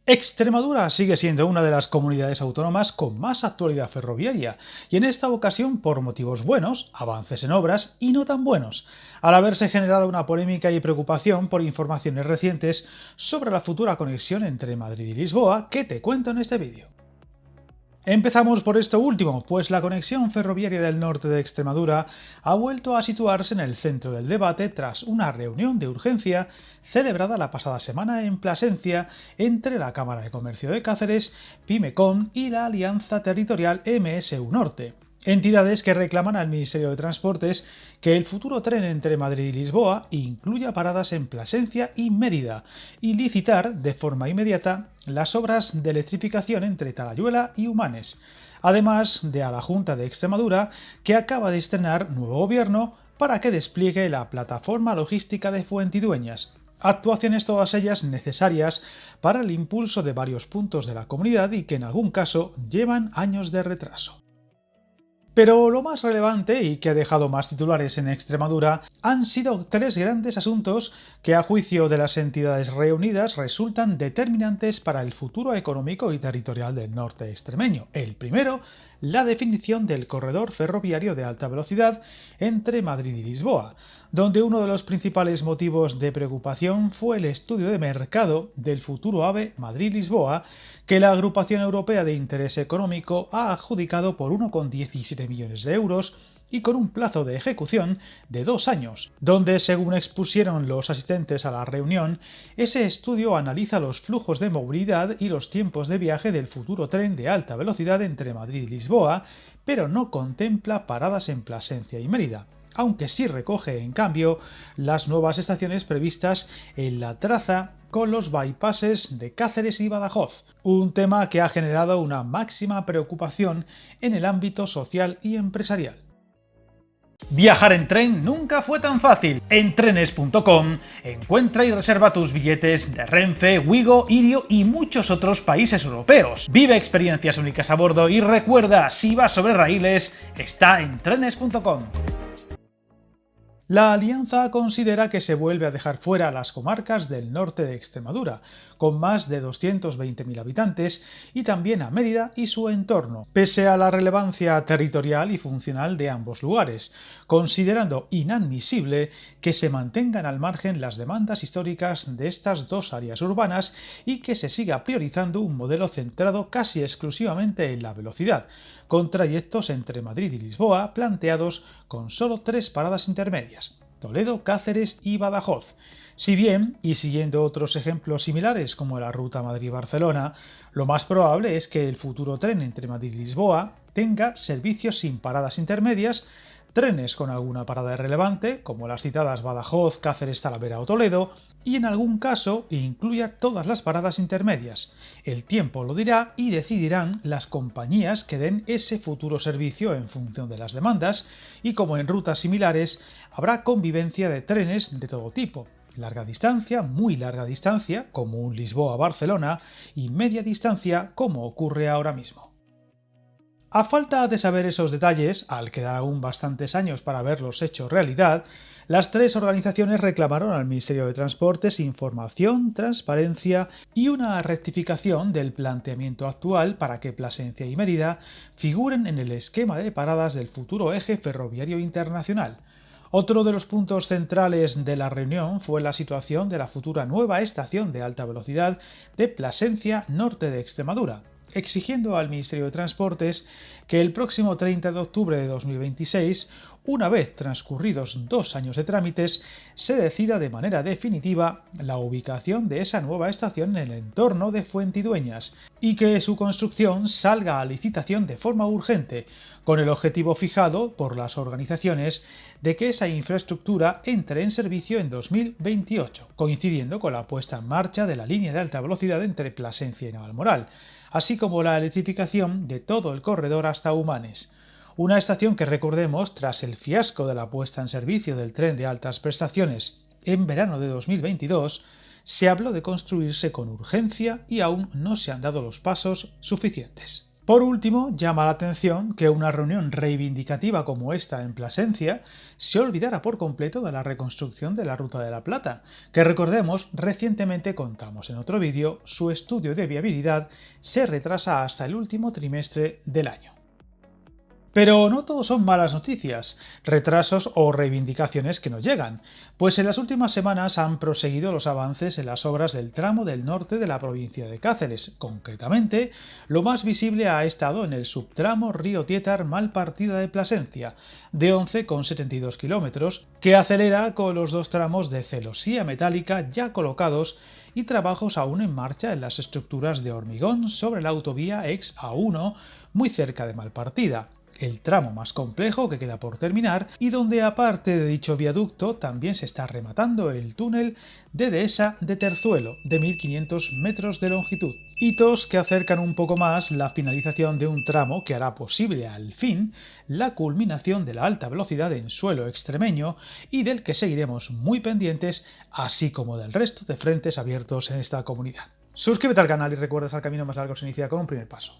Extremadura sigue siendo una de las comunidades autónomas con más actualidad ferroviaria, y en esta ocasión por motivos buenos, avances en obras y no tan buenos, al haberse generado una polémica y preocupación por informaciones recientes sobre la futura conexión entre Madrid y Lisboa que te cuento en este vídeo. Empezamos por esto último, pues la conexión ferroviaria del norte de Extremadura ha vuelto a situarse en el centro del debate tras una reunión de urgencia celebrada la pasada semana en Plasencia entre la Cámara de Comercio de Cáceres, Pimecom y la Alianza Territorial MSU Norte, entidades que reclaman al Ministerio de Transportes que el futuro tren entre Madrid y Lisboa incluya paradas en Plasencia y Mérida y licitar de forma inmediata las obras de electrificación entre Talayuela y Humanes, además de a la Junta de Extremadura, que acaba de estrenar nuevo gobierno para que despliegue la plataforma logística de Fuentidueñas, actuaciones todas ellas necesarias para el impulso de varios puntos de la comunidad y que en algún caso llevan años de retraso. Pero lo más relevante y que ha dejado más titulares en Extremadura han sido tres grandes asuntos que a juicio de las entidades reunidas resultan determinantes para el futuro económico y territorial del norte extremeño. El primero, la definición del corredor ferroviario de alta velocidad entre Madrid y Lisboa, donde uno de los principales motivos de preocupación fue el estudio de mercado del futuro AVE Madrid-Lisboa, que la Agrupación Europea de Interés Económico ha adjudicado por 1,17 millones de euros y con un plazo de ejecución de 2 años, donde, según expusieron los asistentes a la reunión, ese estudio analiza los flujos de movilidad y los tiempos de viaje del futuro tren de alta velocidad entre Madrid y Lisboa, pero no contempla paradas en Plasencia y Mérida, aunque sí recoge, en cambio, las nuevas estaciones previstas en la traza con los bypasses de Cáceres y Badajoz, un tema que ha generado una máxima preocupación en el ámbito social y empresarial. Viajar en tren nunca fue tan fácil. En trenes.com encuentra y reserva tus billetes de Renfe, Wigo, Irio y muchos otros países europeos. Vive experiencias únicas a bordo y recuerda, si vas sobre raíles, está en trenes.com. La Alianza considera que se vuelve a dejar fuera las comarcas del norte de Extremadura, con más de 220.000 habitantes, y también a Mérida y su entorno, pese a la relevancia territorial y funcional de ambos lugares, considerando inadmisible que se mantengan al margen las demandas históricas de estas dos áreas urbanas y que se siga priorizando un modelo centrado casi exclusivamente en la velocidad, con trayectos entre Madrid y Lisboa planteados con solo 3 paradas intermedias: Toledo, Cáceres y Badajoz. Si bien, y siguiendo otros ejemplos similares como la ruta Madrid-Barcelona, lo más probable es que el futuro tren entre Madrid y Lisboa tenga servicios sin paradas intermedias, trenes con alguna parada relevante, como las citadas Badajoz, Cáceres, Talavera o Toledo, y en algún caso incluya todas las paradas intermedias. El tiempo lo dirá y decidirán las compañías que den ese futuro servicio en función de las demandas, y como en rutas similares, habrá convivencia de trenes de todo tipo: larga distancia, muy larga distancia, como un Lisboa-Barcelona, y media distancia, como ocurre ahora mismo. A falta de saber esos detalles, al quedar aún bastantes años para verlos hechos realidad, las tres organizaciones reclamaron al Ministerio de Transportes información, transparencia y una rectificación del planteamiento actual para que Plasencia y Mérida figuren en el esquema de paradas del futuro eje ferroviario internacional. Otro de los puntos centrales de la reunión fue la situación de la futura nueva estación de alta velocidad de Plasencia, norte de Extremadura, exigiendo al Ministerio de Transportes que el próximo 30 de octubre de 2026, una vez transcurridos 2 años de trámites, se decida de manera definitiva la ubicación de esa nueva estación en el entorno de Fuentidueñas y que su construcción salga a licitación de forma urgente, con el objetivo fijado por las organizaciones de que esa infraestructura entre en servicio en 2028, coincidiendo con la puesta en marcha de la línea de alta velocidad entre Plasencia y Navalmoral, así como la electrificación de todo el corredor hasta Humanes. Una estación que, recordemos, tras el fiasco de la puesta en servicio del tren de altas prestaciones en verano de 2022, se habló de construirse con urgencia y aún no se han dado los pasos suficientes. Por último, llama la atención que una reunión reivindicativa como esta en Plasencia se olvidara por completo de la reconstrucción de la Ruta de la Plata, que recordemos recientemente contamos en otro vídeo, su estudio de viabilidad se retrasa hasta el último trimestre del año. Pero no todo son malas noticias, retrasos o reivindicaciones que no llegan, pues en las últimas semanas han proseguido los avances en las obras del tramo del norte de la provincia de Cáceres. Concretamente, lo más visible ha estado en el subtramo Río Tietar-Malpartida de Plasencia, de 11,72 kilómetros, que acelera con los dos tramos de celosía metálica ya colocados y trabajos aún en marcha en las estructuras de hormigón sobre la autovía ex A1, muy cerca de Malpartida, el tramo más complejo que queda por terminar y donde aparte de dicho viaducto también se está rematando el túnel de dehesa de Terzuelo de 1500 metros de longitud. Hitos que acercan un poco más la finalización de un tramo que hará posible al fin la culminación de la alta velocidad en suelo extremeño y del que seguiremos muy pendientes, así como del resto de frentes abiertos en esta comunidad. Suscríbete al canal y recuerda que el camino más largo se inicia con un primer paso.